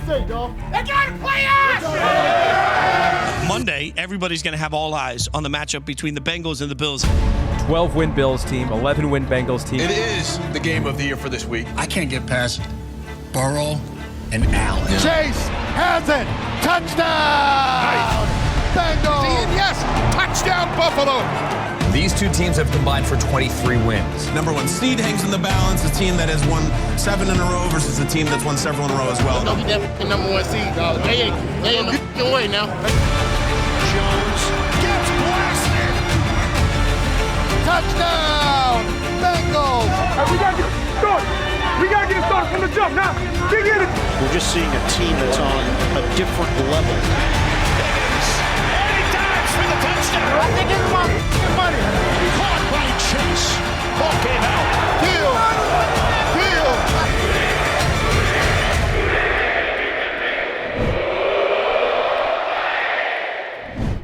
say, dog? They gotta play us! Monday, everybody's going to have all eyes on the matchup between the Bengals and the Bills. 12-win Bills team, 11-win Bengals team. It is the game of the year for this week. I can't get past Burrow and Allen. Chase has it. Touchdown! Nice. Bengals! Yes, touchdown Buffalo! These two teams have combined for 23 wins. Number one seed hangs in the balance. A team that has won 7 in a row versus a team that's won several in a row as well. Don't be the number one seed, dog. They in the f***ing way now. Jones gets blasted! Touchdown! Bengals! We gotta get it started. We gotta get it started from the jump now. Dig in it. We're just seeing a team that's on a different level. And he dives for the touchdown. I think it's my money. Caught by Chase. Ball came out.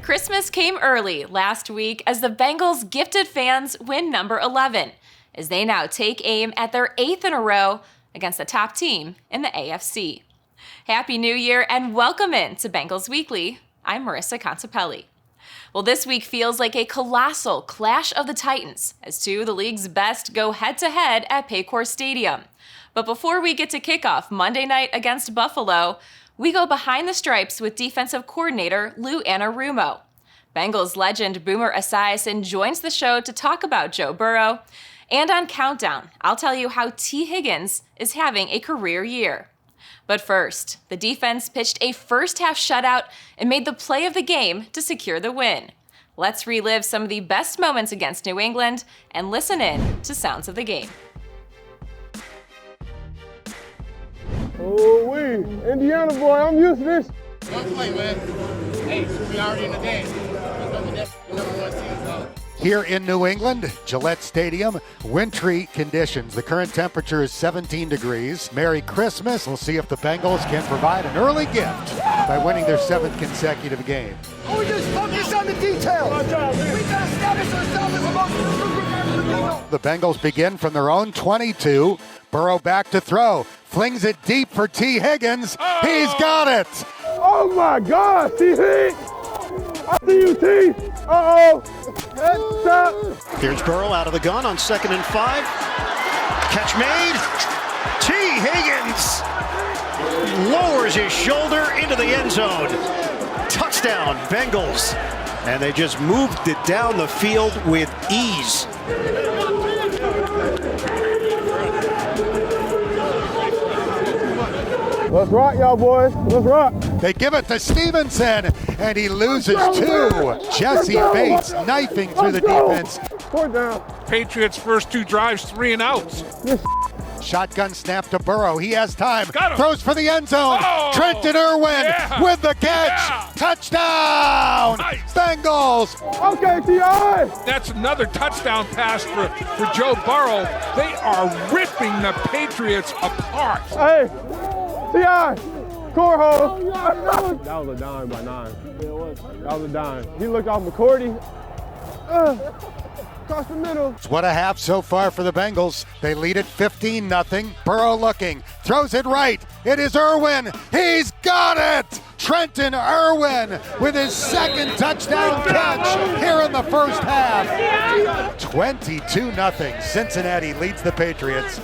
Christmas came early last week as the Bengals gifted fans win number 11, as they now take aim at their 8th in a row against the top team in the AFC. Happy New Year and welcome in to Bengals Weekly. I'm Marissa Contepelli. Well, this week feels like a colossal clash of the Titans as two of the league's best go head-to-head at Paycor Stadium. But before we get to kickoff Monday night against Buffalo, we go behind the stripes with defensive coordinator Lou Anarumo. Bengals legend Boomer Esiason joins the show to talk about Joe Burrow. And on Countdown, I'll tell you how T. Higgins is having a career year. But first, the defense pitched a first-half shutout and made the play of the game to secure the win. Let's relive some of the best moments against New England and listen in to sounds of the game. Oh, Indiana boy, I'm used to this. Don't play, man. Hey, we already in the game. Let's go with that number one seed, dog. Here in New England, Gillette Stadium, wintry conditions. The current temperature is 17 degrees. Merry Christmas. We'll see if the Bengals can provide an early gift by winning their 7th consecutive game. We just focus on the details. We gotta establish ourselves as the most. The Bengals begin from their own 22. Burrow back to throw. Flings it deep for T. Higgins. Oh. He's got it. Oh my God, T. Higgins. I see you, T. Uh-oh. Heads up. Here's Burrow out of the gun on 2nd and 5. Catch made. T. Higgins lowers his shoulder into the end zone. Touchdown, Bengals. And they just moved it down the field with ease. Let's rock, y'all boys. Let's rock. They give it to Stevenson, and he loses 2. Jesse Bates knifing through the defense. Fourth down. Patriots' first 2 drives, 3 and outs. Shotgun snap to Burrow. He has time. Got him. Throws for the end zone. Oh, Trenton Irwin with the catch. Yeah. Touchdown. Nice. Bengals. Okay, T.I. That's another touchdown pass for Joe Burrow. They are ripping the Patriots apart. Hey, T.I. Cornhole. That was a dime by 9. Yeah, it was. That was a dime. He looked off McCourty. Across the middle. What a half so far for the Bengals. They lead it 15-0. Burrow looking. Throws it right. It is Irwin. He's got it. Trenton Irwin with his 2nd touchdown catch here in the first half. 22-0. Cincinnati leads the Patriots.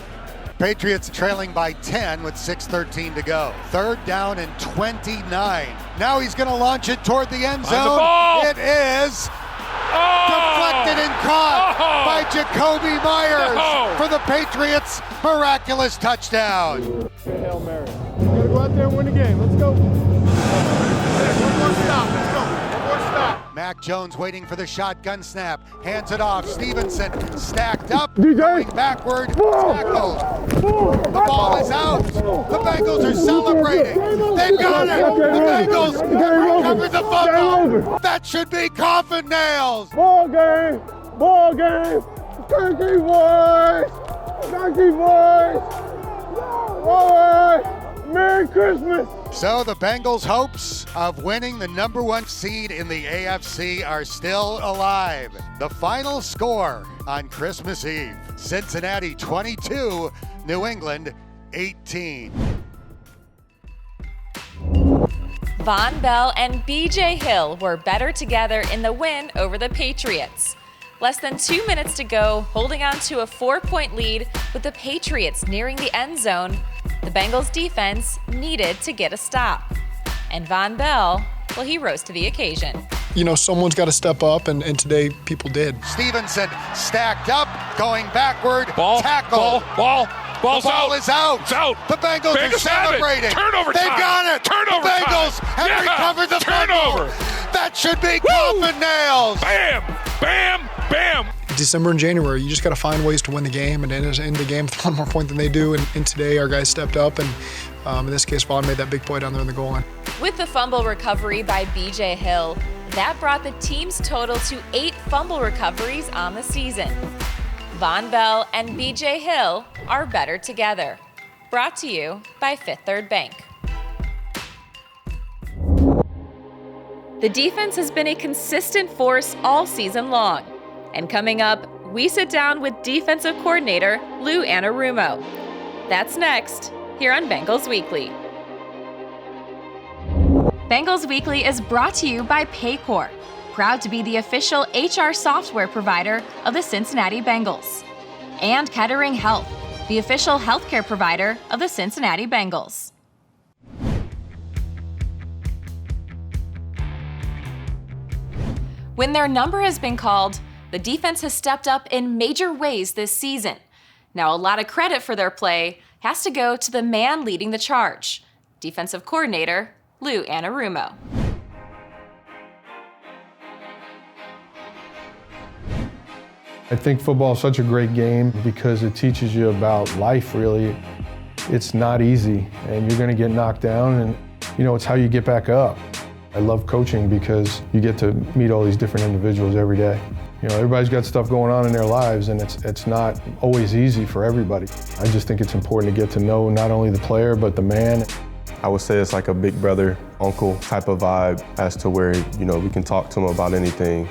Patriots trailing by 10 with 6:13 to go. 3rd down and 29. Now he's going to launch it toward the end zone. It is deflected and caught by Jacoby Myers for the Patriots' miraculous touchdown. Hail Mary. We're going to go out there and win the game. Let's go. One more stop. Let's go. One more stop. Mac Jones waiting for the shotgun snap. Hands it off. Stevenson stacked up. DJ. Going backward. Tackled. The ball is out. The Bengals are celebrating. They've got it. The Bengals recovered the football. That should be coffin nails. Ball game. Ball game. Turkey boys. Turkey boys. All right. Merry Christmas. So the Bengals' hopes of winning the number 1 seed in the AFC are still alive. The final score on Christmas Eve: Cincinnati 22, New England 18. Von Bell and B.J. Hill were better together in the win over the Patriots. Less than 2 minutes to go, holding on to a 4-point lead with the Patriots nearing the end zone, the Bengals defense needed to get a stop. And Von Bell, well, he rose to the occasion. You know, someone's got to step up, and today people did. Stevenson stacked up, going backward, tackle. Ball's the ball out. is out. It's out. The Bengals are celebrating. Turnover They've time. got it. Turnover the Bengals time. have recovered the turnover. fumble. That should be coffin nails. Bam, bam, bam. December and January, you just got to find ways to win the game and end the game with one more point than they do. And today, our guys stepped up, and in this case, Vaughn made that big play down there in the goal line. With the fumble recovery by B.J. Hill, that brought the team's total to 8 fumble recoveries on the season. Von Bell and B.J. Hill are better together. Brought to you by Fifth Third Bank. The defense has been a consistent force all season long. And coming up, we sit down with defensive coordinator Lou Anarumo. That's next, here on Bengals Weekly. Bengals Weekly is brought to you by Paycor, proud to be the official HR software provider of the Cincinnati Bengals. And Kettering Health, the official healthcare provider of the Cincinnati Bengals. When their number has been called, the defense has stepped up in major ways this season. Now, a lot of credit for their play has to go to the man leading the charge, defensive coordinator Lou Anarumo. I think football is such a great game because it teaches you about life, really. It's not easy, and you're going to get knocked down, and it's how you get back up. I love coaching because you get to meet all these different individuals every day. Everybody's got stuff going on in their lives, and it's not always easy for everybody. I just think it's important to get to know not only the player, but the man. I would say it's like a big brother, uncle type of vibe as to where, we can talk to him about anything.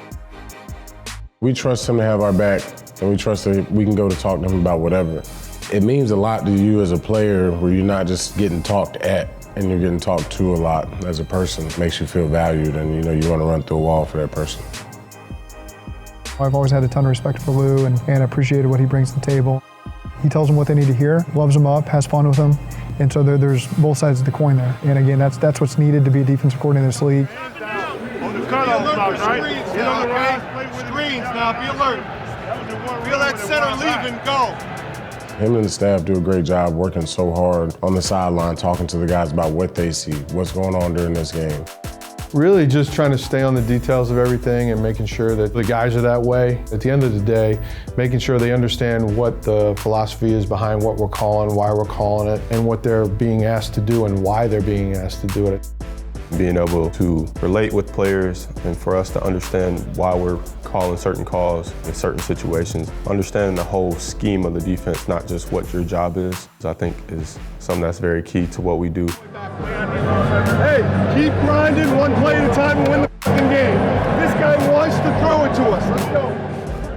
We trust him to have our back, and we trust that we can go to talk to him about whatever. It means a lot to you as a player where you're not just getting talked at, and you're getting talked to a lot as a person. It makes you feel valued, and you want to run through a wall for that person. I've always had a ton of respect for Lou and appreciated what he brings to the table. He tells them what they need to hear, loves them up, has fun with them, and so there's both sides of the coin there. And again, that's what's needed to be a defensive coordinator in this league. On the cutoff block, right? Get on the right. Screens now, be alert. Feel that center leave and go. Him and the staff do a great job working so hard on the sideline, talking to the guys about what they see, what's going on during this game. Really just trying to stay on the details of everything and making sure that the guys are that way. At the end of the day, making sure they understand what the philosophy is behind what we're calling, why we're calling it, and what they're being asked to do and why they're being asked to do it. Being able to relate with players and for us to understand why we're calling certain calls in certain situations. Understanding the whole scheme of the defense, not just what your job is, I think is something that's very key to what we do. Hey, keep grinding one play at a time and win the f***ing game. This guy wants to throw it to us. Let's go.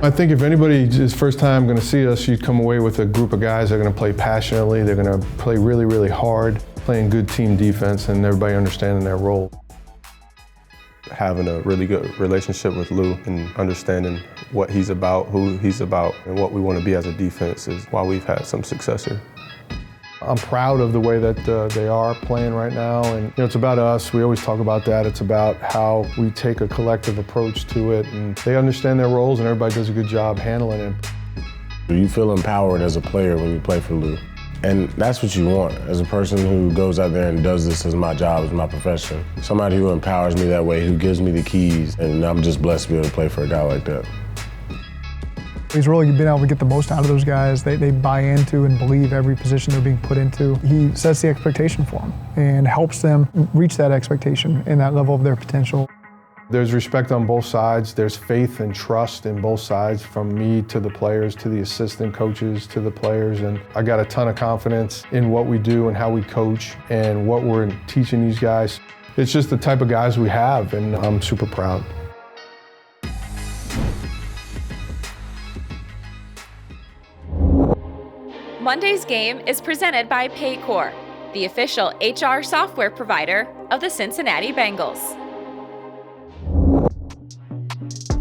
I think if anybody is first time going to see us, you'd come away with a group of guys that are going to play passionately. They're going to play really, really hard, playing good team defense, and everybody understanding their role. Having a really good relationship with Lou and understanding what he's about, who he's about, and what we want to be as a defense is why we've had some success here. I'm proud of the way that they are playing right now, and it's about us. We always talk about that. It's about how we take a collective approach to it, and they understand their roles, and everybody does a good job handling it. You feel empowered as a player when you play for Lou, and that's what you want as a person who goes out there and does this as my job, as my profession. Somebody who empowers me that way, who gives me the keys, and I'm just blessed to be able to play for a guy like that. He's really been able to get the most out of those guys. They buy into and believe every position they're being put into. He sets the expectation for them and helps them reach that expectation and that level of their potential. There's respect on both sides. There's faith and trust in both sides, from me to the players, to the assistant coaches, to the players. And I got a ton of confidence in what we do and how we coach and what we're teaching these guys. It's just the type of guys we have, and I'm super proud. Monday's game is presented by Paycor. the official HR software provider of the Cincinnati Bengals.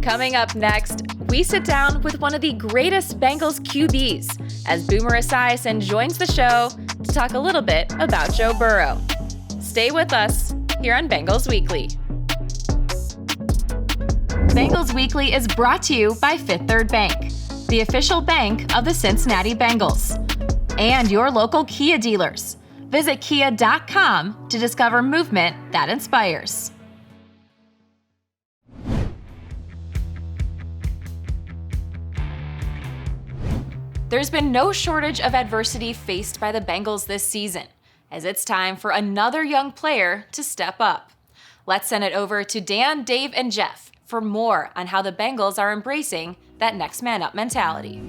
Coming up next, we sit down with one of the greatest Bengals QBs as Boomer Esiason joins the show to talk a little bit about Joe Burrow. Stay with us here on Bengals Weekly. Bengals Weekly is brought to you by Fifth Third Bank, the official bank of the Cincinnati Bengals, and your local Kia dealers. Visit kia.com to discover movement that inspires. There's been no shortage of adversity faced by the Bengals this season, as it's time for another young player to step up. Let's send it over to Dan, Dave, and Jeff for more on how the Bengals are embracing that next man up mentality.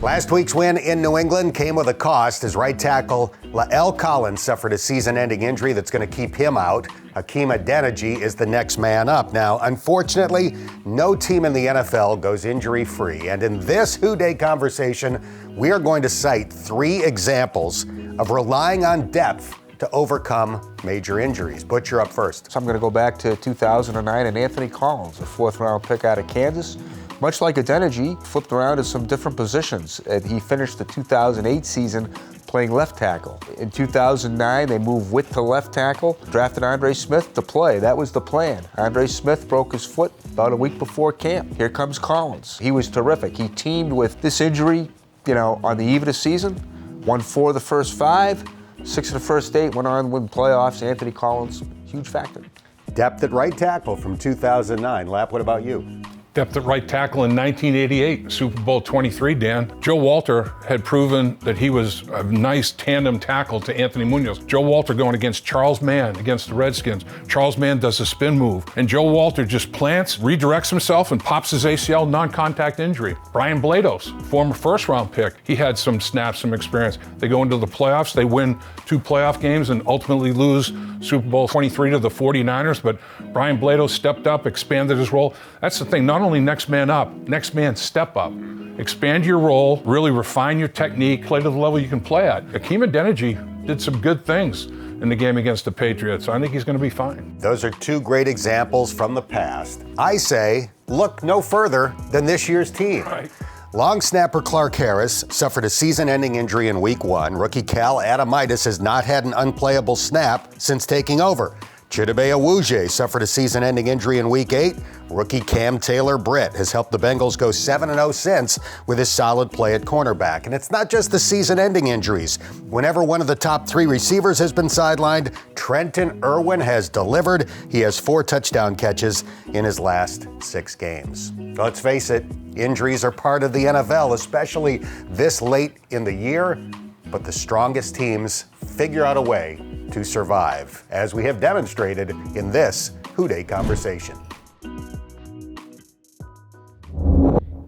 Last week's win in New England came with a cost as right tackle La'el Collins suffered a season-ending injury that's going to keep him out. Hakeem Adeniji is the next man up. Now, unfortunately, no team in the NFL goes injury-free. And in this Who Day conversation, we are going to cite 3 examples of relying on depth to overcome major injuries. Butcher up first. So I'm going to go back to 2009 and Anthony Collins, a 4th-round pick out of Kansas. Much like Adeniji, flipped around to some different positions. And he finished the 2008 season playing left tackle. In 2009, they moved Witt to left tackle, drafted Andre Smith to play. That was the plan. Andre Smith broke his foot about a week before camp. Here comes Collins. He was terrific. He teamed with this injury, on the eve of the season, won 4 of the first 5, 6 of the first 8, went on to win playoffs. Anthony Collins, huge factor. Depth at right tackle from 2009. Lap, what about you? Depth at right tackle in 1988, Super Bowl 23, Dan. Joe Walter had proven that he was a nice tandem tackle to Anthony Munoz. Joe Walter going against Charles Mann against the Redskins. Charles Mann does a spin move, and Joe Walter just plants, redirects himself, and pops his ACL, non-contact injury. Brian Blados, former first-round pick, he had some snaps, some experience. They go into the playoffs, they win 2 playoff games, and ultimately lose Super Bowl 23 to the 49ers, but Brian Blados stepped up, expanded his role. That's the thing, not only next man up, next man step up. Expand your role, really refine your technique, play to the level you can play at. Hakeem Adeniji did some good things in the game against the Patriots. I think he's going to be fine. Those are 2 great examples from the past. I say, look no further than this year's team. Right. Long snapper Clark Harris suffered a season-ending injury in Week 1. Rookie Cal Adamitis has not had an unplayable snap since taking over. Chidobe Awuzie suffered a season-ending injury in Week 8. Rookie Cam Taylor-Britt has helped the Bengals go 7-0 since with his solid play at cornerback. And it's not just the season-ending injuries. Whenever one of the top 3 receivers has been sidelined, Trenton Irwin has delivered. He has 4 touchdown catches in his last 6 games. Let's face it, injuries are part of the NFL, especially this late in the year. But the strongest teams figure out a way to survive, as we have demonstrated in this Who Day conversation.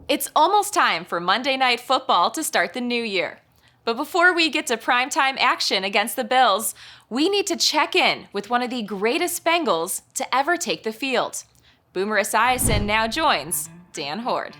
It's almost time for Monday Night Football to start the new year. But before we get to primetime action against the Bills, we need to check in with one of the greatest Bengals to ever take the field. Boomer Esiason now joins Dan Horde.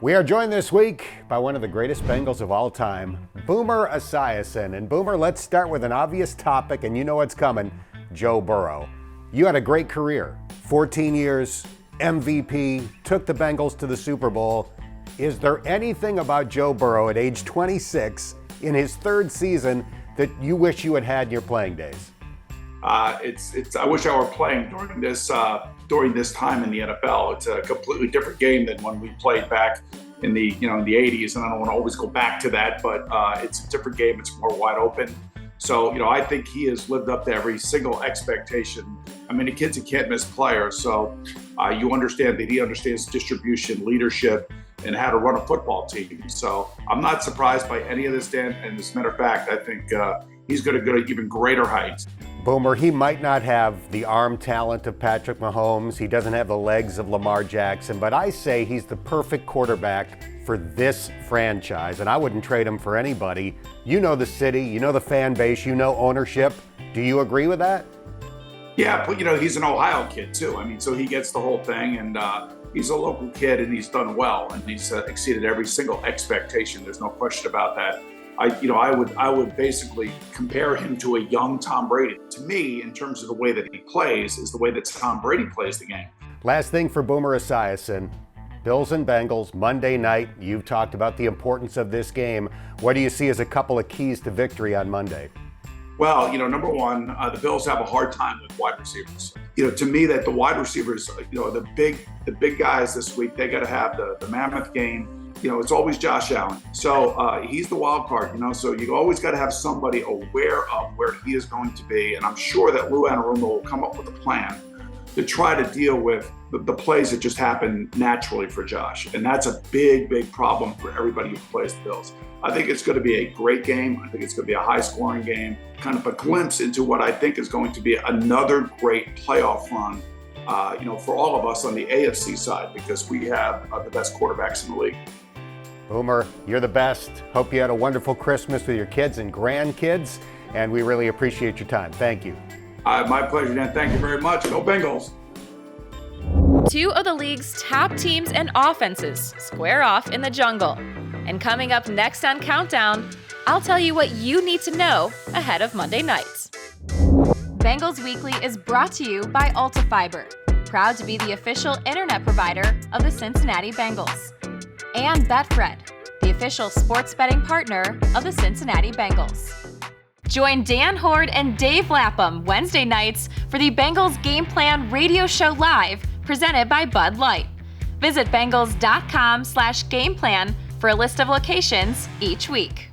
We are joined this week by one of the greatest Bengals of all time, Boomer Esiason. And Boomer, let's start with an obvious topic, and you know what's coming, Joe Burrow. You had a great career, 14 years, MVP, took the Bengals to the Super Bowl. Is there anything about Joe Burrow at age 26 in his 3rd season that you wish you had had in your playing days? I wish I were playing during this time in the NFL. It's a completely different game than when we played back in the in the 80s, and I don't want to always go back to that, but it's a different game. It's more wide open. So I think he has lived up to every single expectation. I mean, the kid's a can't-miss player, so you understand that he understands distribution, leadership, and how to run a football team. So I'm not surprised by any of this, Dan. And as a matter of fact, I think he's going to go to even greater heights. Boomer, he might not have the arm talent of Patrick Mahomes. He doesn't have the legs of Lamar Jackson, but I say he's the perfect quarterback for this franchise, and I wouldn't trade him for anybody. You know the city, you know the fan base, you know ownership. Do you agree with that? Yeah, but he's an Ohio kid too. I mean, so he gets the whole thing, and he's a local kid and he's done well, and he's exceeded every single expectation. There's no question about that. I would basically compare him to a young Tom Brady. To me, in terms of the way that he plays, is the way that Tom Brady plays the game. Last thing for Boomer Esiason, Bills and Bengals, Monday night. You've talked about the importance of this game. What do you see as a couple of keys to victory on Monday? Well, number one, the Bills have a hard time with wide receivers. To me, that the wide receivers, the big guys this week, they got to have the mammoth game. It's always Josh Allen. So he's the wild card, so you always got to have somebody aware of where he is going to be. And I'm sure that Lou Anarumo will come up with a plan to try to deal with the plays that just happen naturally for Josh. And that's a big, big problem for everybody who plays the Bills. I think it's going to be a great game. I think it's going to be a high-scoring game, kind of a glimpse into what I think is going to be another great playoff run, for all of us on the AFC side, because we have the best quarterbacks in the league. Boomer, you're the best. Hope you had a wonderful Christmas with your kids and grandkids, and we really appreciate your time. Thank you. My pleasure, Dan. Thank you very much. Go Bengals. Two of the league's top teams and offenses square off in the jungle. And coming up next on Countdown, I'll tell you what you need to know ahead of Monday night. Bengals Weekly is brought to you by Altafiber, proud to be the official internet provider of the Cincinnati Bengals. And Betfred, the official sports betting partner of the Cincinnati Bengals. Join Dan Horde and Dave Lapham Wednesday nights for the Bengals Game Plan radio show live, presented by Bud Light. Visit Bengals.com/gameplan for a list of locations each week.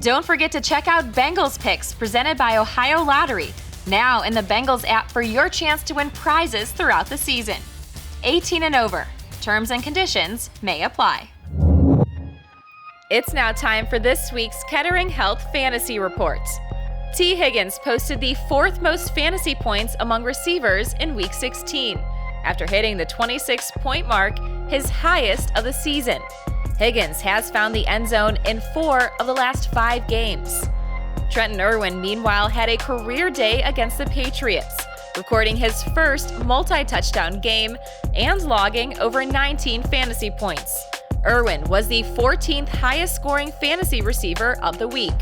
Don't forget to check out Bengals Picks, presented by Ohio Lottery, now in the Bengals app for your chance to win prizes throughout the season. 18 and over. Terms and conditions may apply. It's now time for this week's Kettering Health Fantasy Report. T. Higgins posted the 4th most fantasy points among receivers in Week 16, after hitting the 26-point mark, his highest of the season. Higgins has found the end zone in 4 of the last 5 games. Trenton Irwin, meanwhile, had a career day against the Patriots, recording his first multi-touchdown game and logging over 19 fantasy points. Irwin was the 14th highest scoring fantasy receiver of the week.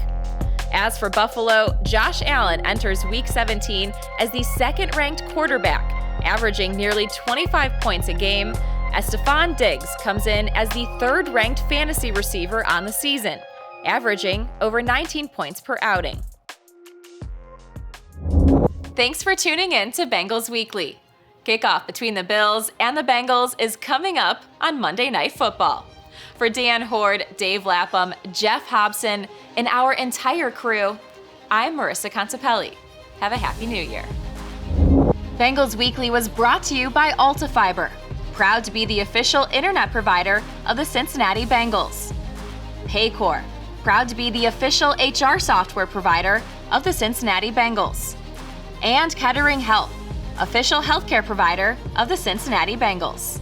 As for Buffalo, Josh Allen enters Week 17 as the 2nd-ranked quarterback, averaging nearly 25 points a game, as Stephon Diggs comes in as the 3rd-ranked fantasy receiver on the season, averaging over 19 points per outing. Thanks for tuning in to Bengals Weekly. Kickoff between the Bills and the Bengals is coming up on Monday Night Football. For Dan Horde, Dave Lapham, Jeff Hobson, and our entire crew, I'm Marissa Contepelli. Have a Happy New Year. Bengals Weekly was brought to you by AltaFiber, proud to be the official internet provider of the Cincinnati Bengals. Paycor, proud to be the official HR software provider of the Cincinnati Bengals. And Kettering Health, official healthcare provider of the Cincinnati Bengals.